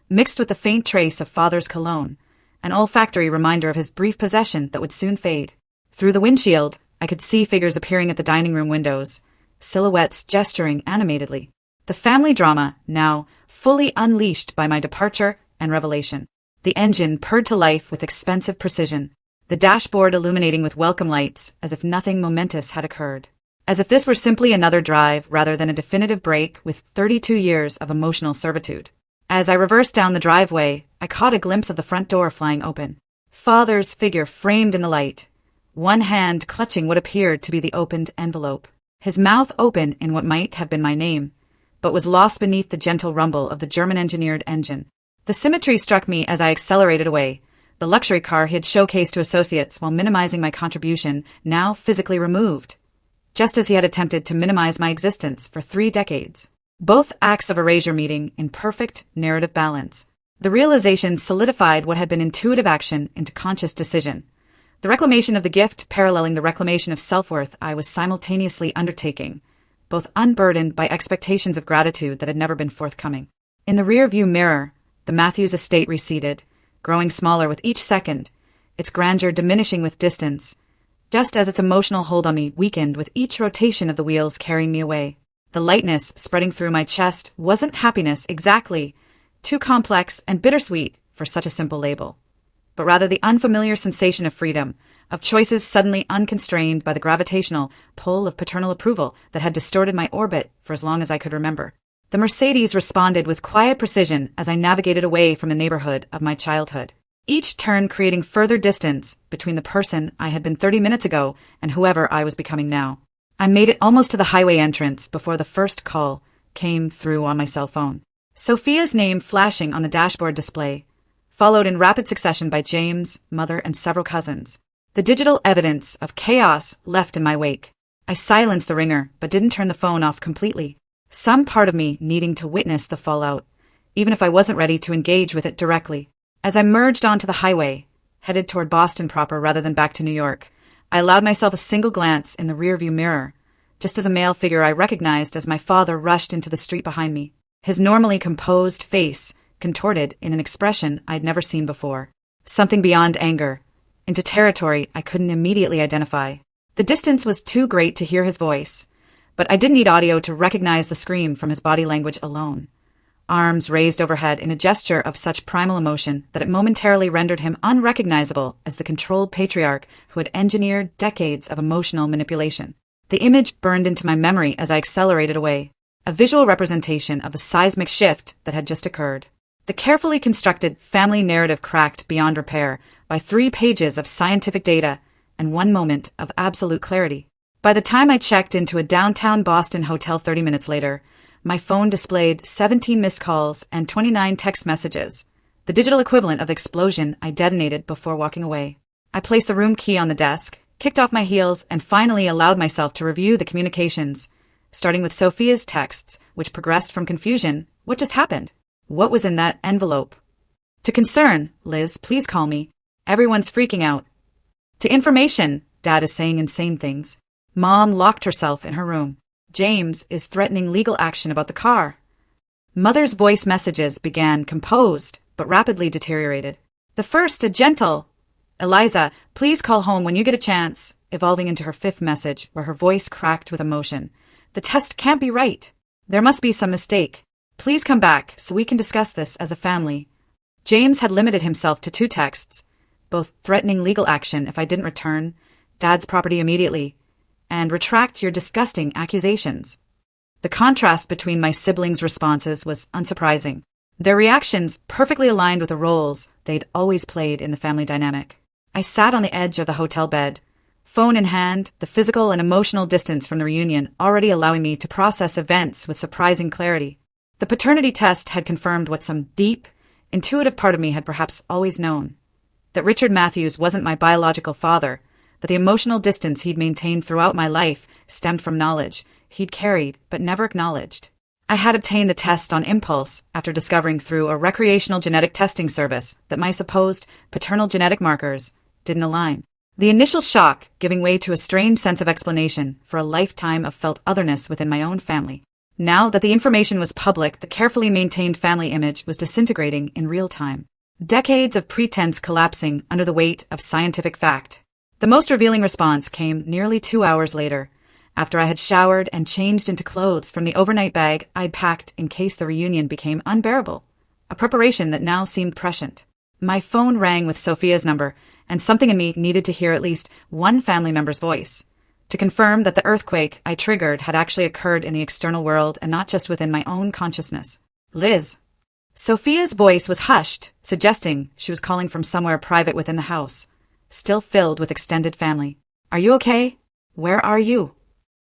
S1: mixed with the faint trace of Father's cologne, an olfactory reminder of his brief possession that would soon fade. Through the windshield, I could see figures appearing at the dining room windows, silhouettes gesturing animatedly. The family drama, now fully unleashed by my departure and revelation. The engine purred to life with expensive precision, the dashboard illuminating with welcome lights as if nothing momentous had occurred. As if this were simply another drive rather than a definitive break with 32 years of emotional servitude. As I reversed down the driveway, I caught a glimpse of the front door flying open. Father's figure framed in the light, one hand clutching what appeared to be the opened envelope, his mouth open in what might have been my name, but was lost beneath the gentle rumble of the German-engineered engine. The symmetry struck me as I accelerated away, the luxury car he had showcased to associates while minimizing my contribution now physically removed, just as he had attempted to minimize my existence for 3 decades. Both acts of erasure meeting in perfect narrative balance. The realization solidified what had been intuitive action into conscious decision, the reclamation of the gift paralleling the reclamation of self-worth I was simultaneously undertaking, both unburdened by expectations of gratitude that had never been forthcoming. In the rear-view mirror, the Matthews estate receded, growing smaller with each second, its grandeur diminishing with distance, just as its emotional hold on me weakened with each rotation of the wheels carrying me away. The lightness spreading through my chest wasn't happiness exactly, too complex and bittersweet for such a simple label, but rather the unfamiliar sensation of freedom, of choices suddenly unconstrained by the gravitational pull of paternal approval that had distorted my orbit for as long as I could remember. The Mercedes responded with quiet precision as I navigated away from the neighborhood of my childhood, each turn creating further distance between the person I had been 30 minutes ago and whoever I was becoming now. I made it almost to the highway entrance before the first call came through on my cell phone. Sophia's name flashing on the dashboard display, followed in rapid succession by James, mother, and several cousins. The digital evidence of chaos left in my wake. I silenced the ringer, but didn't turn the phone off completely. Some part of me needing to witness the fallout, even if I wasn't ready to engage with it directly. As I merged onto the highway, headed toward Boston proper rather than back to New York, I allowed myself a single glance in the rearview mirror, just as a male figure I recognized as my father rushed into the street behind me, his normally composed face contorted in an expression I'd never seen before. Something beyond anger, into territory I couldn't immediately identify. The distance was too great to hear his voice, but I didn't need audio to recognize the scream from his body language alone. arms raised overhead in a gesture of such primal emotion that it momentarily rendered him unrecognizable as the controlled patriarch who had engineered decades of emotional manipulation. The image burned into my memory as I accelerated away, a visual representation of the seismic shift that had just occurred. The carefully constructed family narrative cracked beyond repair by 3 pages of scientific data and 1 moment of absolute clarity. By the time I checked into a downtown Boston hotel 30 minutes later, my phone displayed 17 missed calls and 29 text messages, the digital equivalent of the explosion I detonated before walking away. I placed the room key on the desk, kicked off my heels, and finally allowed myself to review the communications, starting with Sophia's texts, which progressed from confusion. What just happened? What was in that envelope? To concern, Liz, please call me. Everyone's freaking out. To information, Dad is saying insane things. Mom locked herself in her room. James is threatening legal action about the car. Mother's voice messages began composed, but rapidly deteriorated. The first, a gentle, Eliza, please call home when you get a chance, evolving into her 5th message, where her voice cracked with emotion. The test can't be right. There must be some mistake. Please come back so we can discuss this as a family. James had limited himself to 2 texts, both threatening legal action if I didn't return Dad's property immediately, and retract your disgusting accusations. The contrast between my siblings' responses was unsurprising. Their reactions perfectly aligned with the roles they'd always played in the family dynamic. I sat on the edge of the hotel bed, phone in hand, the physical and emotional distance from the reunion already allowing me to process events with surprising clarity. The paternity test had confirmed what some deep, intuitive part of me had perhaps always known, that Richard Matthews wasn't my biological father, that the emotional distance he'd maintained throughout my life stemmed from knowledge he'd carried but never acknowledged. I had obtained the test on impulse after discovering through a recreational genetic testing service that my supposed paternal genetic markers didn't align. The initial shock giving way to a strange sense of explanation for a lifetime of felt otherness within my own family. Now that the information was public, the carefully maintained family image was disintegrating in real time. Decades of pretense collapsing under the weight of scientific fact. The most revealing response came nearly 2 hours later, after I had showered and changed into clothes from the overnight bag I'd packed in case the reunion became unbearable, a preparation that now seemed prescient. My phone rang with Sophia's number, and something in me needed to hear at least one family member's voice, to confirm that the earthquake I triggered had actually occurred in the external world and not just within my own consciousness. Liz. Sophia's voice was hushed, suggesting she was calling from somewhere private within the house, still filled with extended family. Are you okay? Where are you?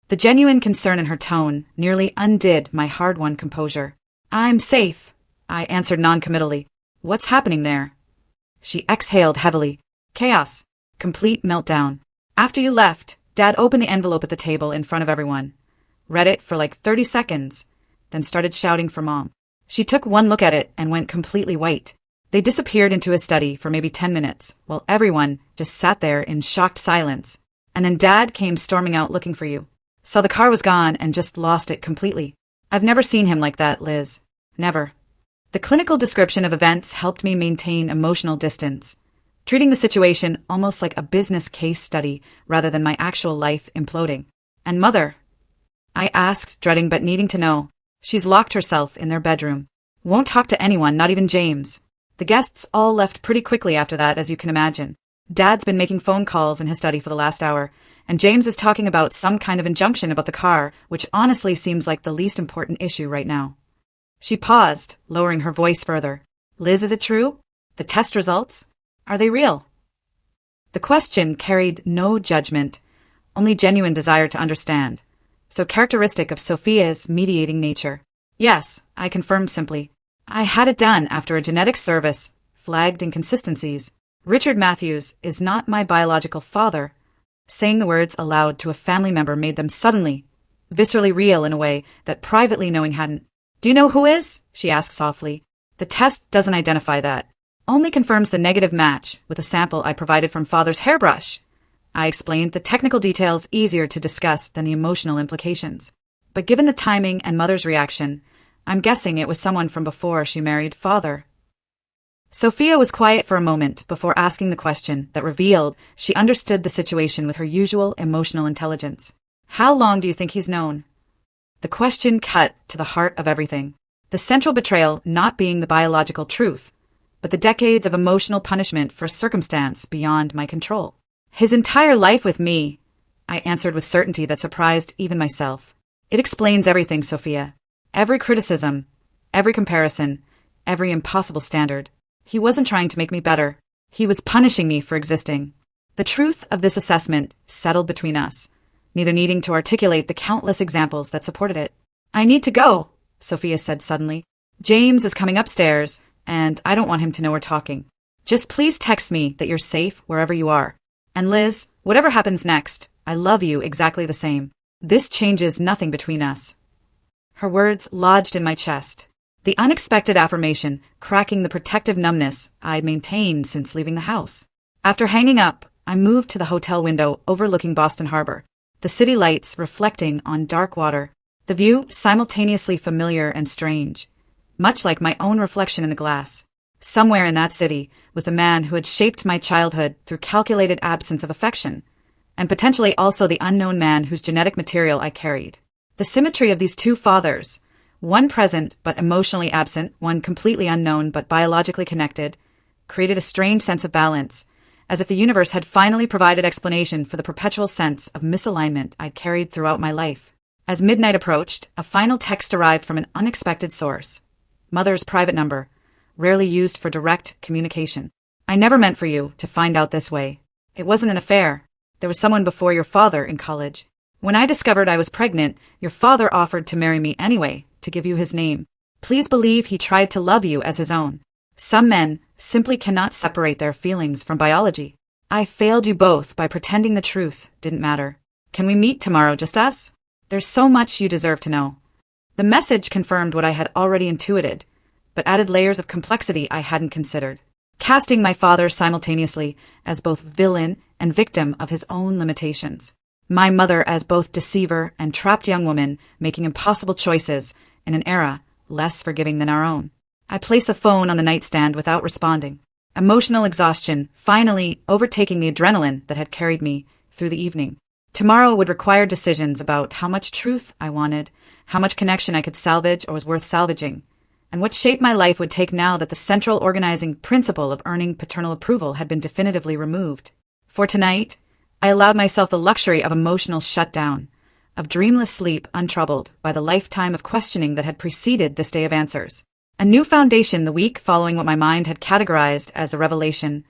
S1: The genuine concern in her tone nearly undid my hard-won composure. I'm safe, I answered noncommittally. What's happening there? She exhaled heavily. Chaos. Complete meltdown. After you left, Dad opened the envelope at the table in front of everyone, read it for like 30 seconds, then started shouting for Mom. She took one look at it and went completely white. They disappeared into his study for maybe 10 minutes, while everyone just sat there in shocked silence. And then Dad came storming out looking for you. Saw the car was gone and just lost it completely. I've never seen him like that, Liz. Never. The clinical description of events helped me maintain emotional distance, treating the situation almost like a business case study rather than my actual life imploding. And Mother? I asked, dreading but needing to know. She's locked herself in their bedroom. Won't talk to anyone, not even James. The guests all left pretty quickly after that, as you can imagine. Dad's been making phone calls in his study for the last hour, and James is talking about some kind of injunction about the car, which honestly seems like the least important issue right now. She paused, lowering her voice further. Liz, is it true? The test results? Are they real? The question carried no judgment, only genuine desire to understand, so characteristic of Sophia's mediating nature. Yes, I confirmed simply. I had it done after a genetic service flagged inconsistencies. Richard Matthews is not my biological father. Saying the words aloud to a family member made them suddenly, viscerally real in a way that privately knowing hadn't. Do you know who is? She asked softly. The test doesn't identify that. Only confirms the negative match with a sample I provided from Father's hairbrush. I explained, the technical details easier to discuss than the emotional implications. But given the timing and Mother's reaction, I'm guessing it was someone from before she married Father. Sophia was quiet for a moment before asking the question that revealed she understood the situation with her usual emotional intelligence. How long do you think he's known? The question cut to the heart of everything. The central betrayal not being the biological truth, but the decades of emotional punishment for a circumstance beyond my control. His entire life with me, I answered with certainty that surprised even myself. It explains everything, Sophia. Every criticism, every comparison, every impossible standard. He wasn't trying to make me better. He was punishing me for existing. The truth of this assessment settled between us, neither needing to articulate the countless examples that supported it. I need to go, Sophia said suddenly. James is coming upstairs, and I don't want him to know we're talking. Just please text me that you're safe wherever you are. And Liz, whatever happens next, I love you exactly the same. This changes nothing between us. Her words lodged in my chest, the unexpected affirmation cracking the protective numbness I'd maintained since leaving the house. After hanging up, I moved to the hotel window overlooking Boston Harbor, the city lights reflecting on dark water, the view simultaneously familiar and strange, much like my own reflection in the glass. Somewhere in that city was the man who had shaped my childhood through calculated absence of affection, and potentially also the unknown man whose genetic material I carried. The symmetry of these two fathers, one present but emotionally absent, one completely unknown but biologically connected, created a strange sense of balance, as if the universe had finally provided explanation for the perpetual sense of misalignment I'd carried throughout my life. As midnight approached, a final text arrived from an unexpected source. Mother's private number, rarely used for direct communication. I never meant for you to find out this way. It wasn't an affair. There was someone before your father in college. When I discovered I was pregnant, your father offered to marry me anyway, to give you his name. Please believe he tried to love you as his own. Some men simply cannot separate their feelings from biology. I failed you both by pretending the truth didn't matter. Can we meet tomorrow, just us? There's so much you deserve to know. The message confirmed what I had already intuited, but added layers of complexity I hadn't considered, casting my father simultaneously as both villain and victim of his own limitations. My mother as both deceiver and trapped young woman making impossible choices in an era less forgiving than our own. I placed the phone on the nightstand without responding, emotional exhaustion finally overtaking the adrenaline that had carried me through the evening. Tomorrow would require decisions about how much truth I wanted, how much connection I could salvage or was worth salvaging, and what shape my life would take now that the central organizing principle of earning paternal approval had been definitively removed. For tonight, I allowed myself the luxury of emotional shutdown, of dreamless sleep untroubled by the lifetime of questioning that had preceded this day of answers. A new foundation the week following what my mind had categorized as the revelation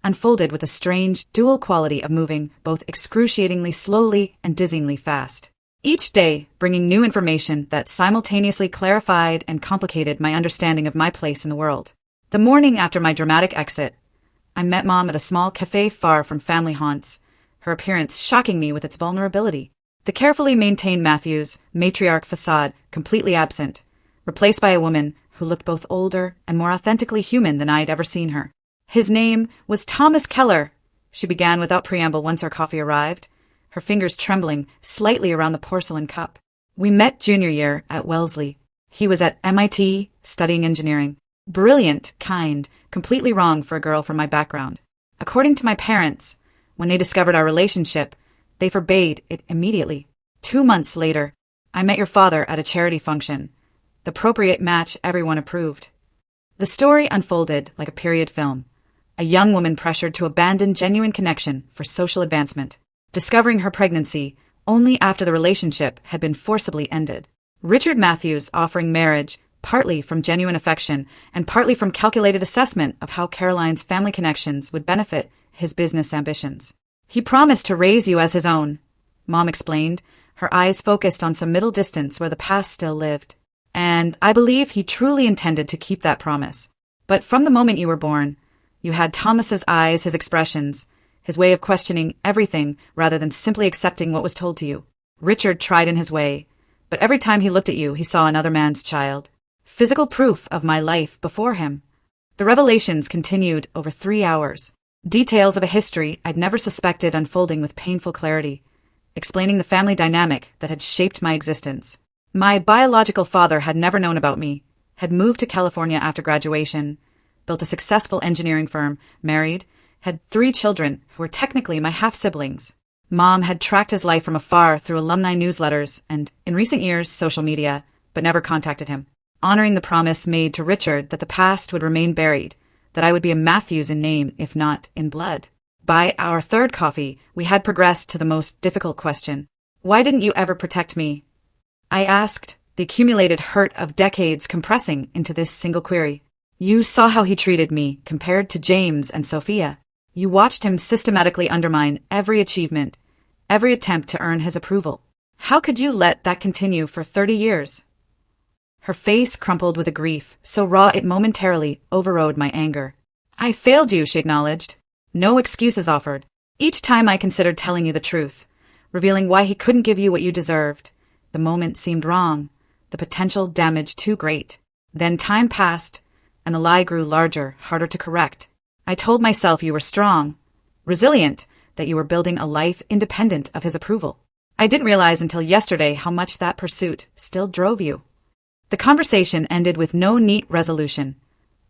S1: unfolded with a strange dual quality of moving both excruciatingly slowly and dizzyingly fast. Each day bringing new information that simultaneously clarified and complicated my understanding of my place in the world. The morning after my dramatic exit, I met Mom at a small cafe far from family haunts, her appearance shocking me with its vulnerability. The carefully maintained Matthews matriarch facade completely absent, replaced by a woman who looked both older and more authentically human than I had ever seen her. His name was Thomas Keller, she began without preamble once our coffee arrived, her fingers trembling slightly around the porcelain cup. We met junior year at Wellesley. He was at MIT studying engineering. Brilliant, kind, completely wrong for a girl from my background. According to my parents, when they discovered our relationship, they forbade it immediately. 2 months later, I met your father at a charity function, the appropriate match everyone approved. The story unfolded like a period film. A young woman pressured to abandon genuine connection for social advancement, discovering her pregnancy only after the relationship had been forcibly ended. Richard Matthews offering marriage partly from genuine affection and partly from calculated assessment of how Caroline's family connections would benefit his business ambitions. He promised to raise you as his own, Mom explained, her eyes focused on some middle distance where the past still lived. And I believe he truly intended to keep that promise. But from the moment you were born, you had Thomas's eyes, his expressions, his way of questioning everything rather than simply accepting what was told to you. Richard tried in his way, but every time he looked at you, he saw another man's child. Physical proof of my life before him. The revelations continued over 3 hours. Details of a history I'd never suspected unfolding with painful clarity, explaining the family dynamic that had shaped my existence. My biological father had never known about me, had moved to California after graduation, built a successful engineering firm, married, had 3 children who were technically my half-siblings. Mom had tracked his life from afar through alumni newsletters and, in recent years, social media, but never contacted him. honoring the promise made to Richard that the past would remain buried, that I would be a Matthews in name, if not in blood. By our third coffee, we had progressed to the most difficult question. Why didn't you ever protect me? I asked, the accumulated hurt of decades compressing into this single query. You saw how he treated me, compared to James and Sophia. You watched him systematically undermine every achievement, every attempt to earn his approval. How could you let that continue for 30 years? Her face crumpled with a grief, so raw it momentarily overrode my anger. I failed you, she acknowledged. No excuses offered. Each time I considered telling you the truth, revealing why he couldn't give you what you deserved. The moment seemed wrong, the potential damage too great. Then time passed, and the lie grew larger, harder to correct. I told myself you were strong, resilient, that you were building a life independent of his approval. I didn't realize until yesterday how much that pursuit still drove you. The conversation ended with no neat resolution,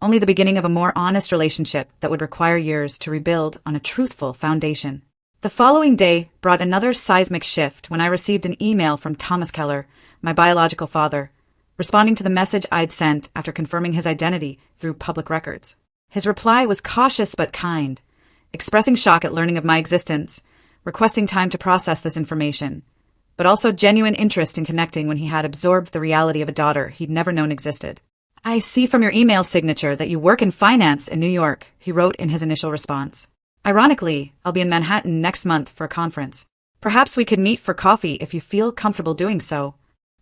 S1: only the beginning of a more honest relationship that would require years to rebuild on a truthful foundation. The following day brought another seismic shift when I received an email from Thomas Keller, my biological father, responding to the message I'd sent after confirming his identity through public records. His reply was cautious but kind, expressing shock at learning of my existence, requesting time to process this information, but also genuine interest in connecting when he had absorbed the reality of a daughter he'd never known existed. I see from your email signature that you work in finance in New York, he wrote in his initial response. Ironically, I'll be in Manhattan next month for a conference. Perhaps we could meet for coffee if you feel comfortable doing so.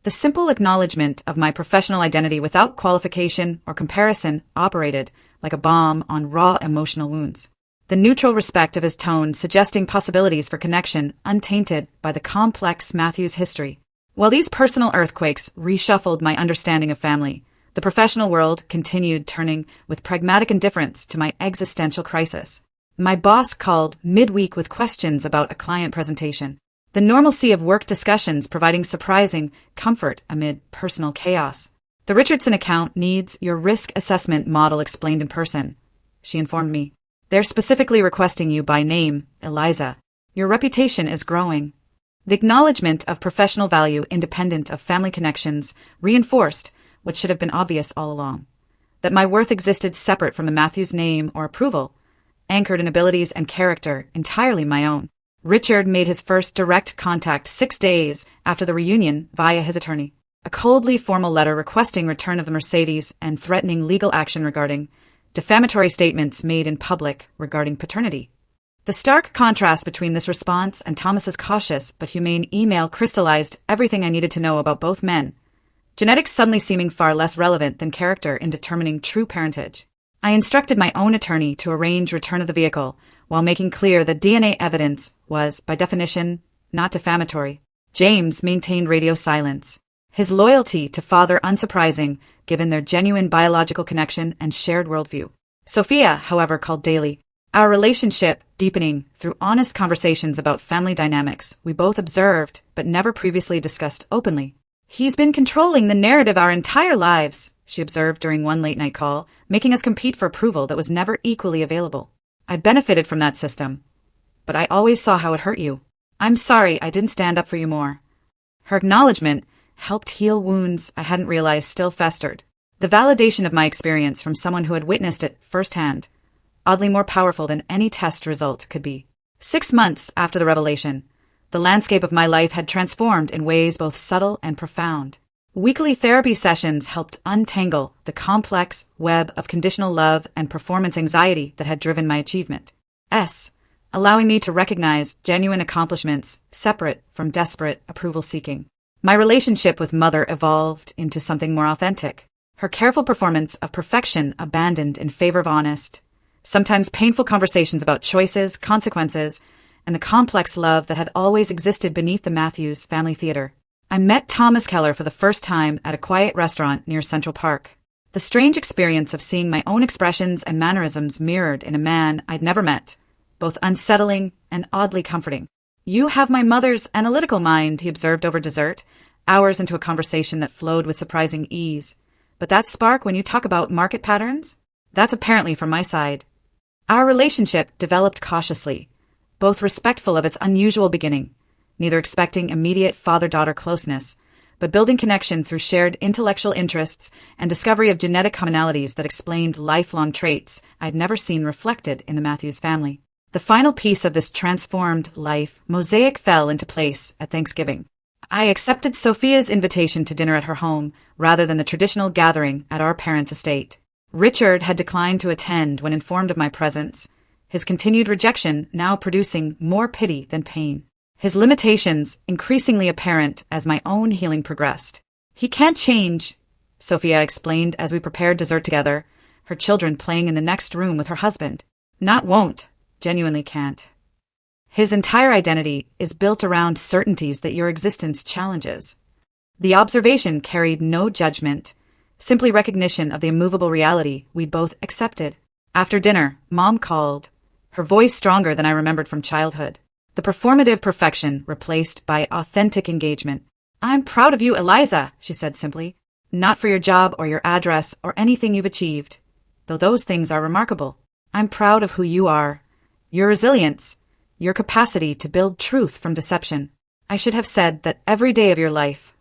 S1: The simple acknowledgement of my professional identity without qualification or comparison operated like a balm on raw emotional wounds. The neutral respect of his tone suggesting possibilities for connection untainted by the complex Matthews history. While these personal earthquakes reshuffled my understanding of family, the professional world continued turning with pragmatic indifference to my existential crisis. My boss called midweek with questions about a client presentation. The normalcy of work discussions providing surprising comfort amid personal chaos. The Richardson account needs your risk assessment model explained in person, she informed me. They're specifically requesting you by name, Eliza. Your reputation is growing. The acknowledgement of professional value independent of family connections reinforced what should have been obvious all along. That my worth existed separate from the Matthews name or approval, anchored in abilities and character entirely my own. Richard made his first direct contact 6 days after the reunion via his attorney. A coldly formal letter requesting return of the Mercedes and threatening legal action regarding defamatory statements made in public regarding paternity. The stark contrast between this response and Thomas's cautious but humane email crystallized everything I needed to know about both men, genetics suddenly seeming far less relevant than character in determining true parentage. I instructed my own attorney to arrange return of the vehicle while making clear that DNA evidence was, by definition, not defamatory. James maintained radio silence, his loyalty to father unsurprising given their genuine biological connection and shared worldview. Sophia, however, called daily, our relationship deepening through honest conversations about family dynamics we both observed but never previously discussed openly. He's been controlling the narrative our entire lives, she observed during one late-night call, making us compete for approval that was never equally available. I benefited from that system, but I always saw how it hurt you. I'm sorry I didn't stand up for you more. Her acknowledgement helped heal wounds I hadn't realized still festered. The validation of my experience from someone who had witnessed it firsthand, oddly more powerful than any test result could be. 6 months after the revelation, the landscape of my life had transformed in ways both subtle and profound. Weekly therapy sessions helped untangle the complex web of conditional love and performance anxiety that had driven my achievement. Allowing me to recognize genuine accomplishments separate from desperate approval-seeking. My relationship with Mother evolved into something more authentic. Her careful performance of perfection abandoned in favor of honest, sometimes painful conversations about choices, consequences, and the complex love that had always existed beneath the Matthews family theater. I met Thomas Keller for the first time at a quiet restaurant near Central Park. The strange experience of seeing my own expressions and mannerisms mirrored in a man I'd never met, both unsettling and oddly comforting. You have my mother's analytical mind, he observed over dessert, hours into a conversation that flowed with surprising ease. But that spark when you talk about market patterns? That's apparently from my side. Our relationship developed cautiously, both respectful of its unusual beginning, neither expecting immediate father-daughter closeness, but building connection through shared intellectual interests and discovery of genetic commonalities that explained lifelong traits I'd never seen reflected in the Matthews family. The final piece of this transformed life mosaic fell into place at Thanksgiving. I accepted Sophia's invitation to dinner at her home rather than the traditional gathering at our parents' estate. Richard had declined to attend when informed of my presence, his continued rejection now producing more pity than pain. His limitations increasingly apparent as my own healing progressed. "He can't change," Sophia explained as we prepared dessert together, her children playing in the next room with her husband. "Not won't, genuinely can't. His entire identity is built around certainties that your existence challenges." The observation carried no judgment, simply recognition of the immovable reality we'd both accepted. After dinner, Mom called, her voice stronger than I remembered from childhood. The performative perfection replaced by authentic engagement. "I'm proud of you, Eliza," she said simply. "Not for your job or your address or anything you've achieved, though those things are remarkable. I'm proud of who you are, your resilience, your capacity to build truth from deception. I should have said that every day of your life."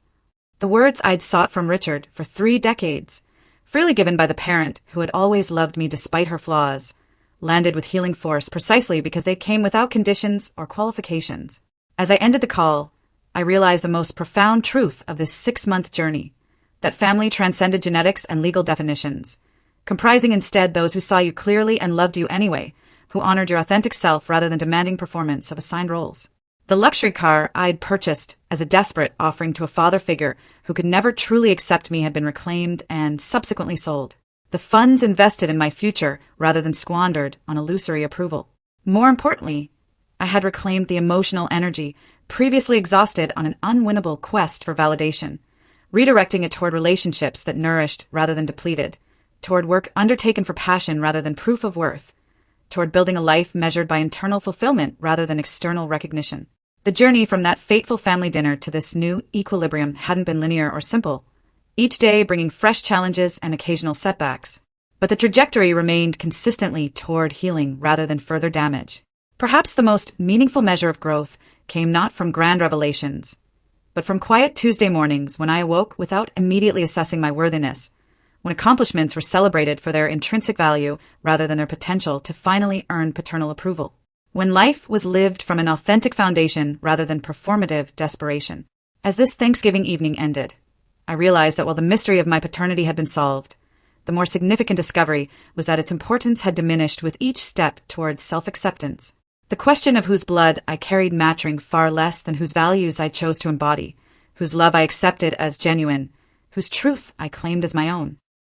S1: The words I'd sought from Richard for 3 decades, freely given by the parent who had always loved me despite her flaws, landed with healing force precisely because they came without conditions or qualifications. As I ended the call, I realized the most profound truth of this 6-month journey, that family transcended genetics and legal definitions, comprising instead those who saw you clearly and loved you anyway, who honored your authentic self rather than demanding performance of assigned roles. The luxury car I'd purchased as a desperate offering to a father figure who could never truly accept me had been reclaimed and subsequently sold. The funds invested in my future rather than squandered on illusory approval. More importantly, I had reclaimed the emotional energy previously exhausted on an unwinnable quest for validation, redirecting it toward relationships that nourished rather than depleted, toward work undertaken for passion rather than proof of worth, toward building a life measured by internal fulfillment rather than external recognition. The journey from that fateful family dinner to this new equilibrium hadn't been linear or simple, each day bringing fresh challenges and occasional setbacks. But the trajectory remained consistently toward healing rather than further damage. Perhaps the most meaningful measure of growth came not from grand revelations, but from quiet Tuesday mornings when I awoke without immediately assessing my worthiness, when accomplishments were celebrated for their intrinsic value rather than their potential to finally earn paternal approval, when life was lived from an authentic foundation rather than performative desperation. As this Thanksgiving evening ended, I realized that while the mystery of my paternity had been solved, the more significant discovery was that its importance had diminished with each step towards self-acceptance. The question of whose blood I carried mattered far less than whose values I chose to embody, whose love I accepted as genuine, whose truth I claimed as my own.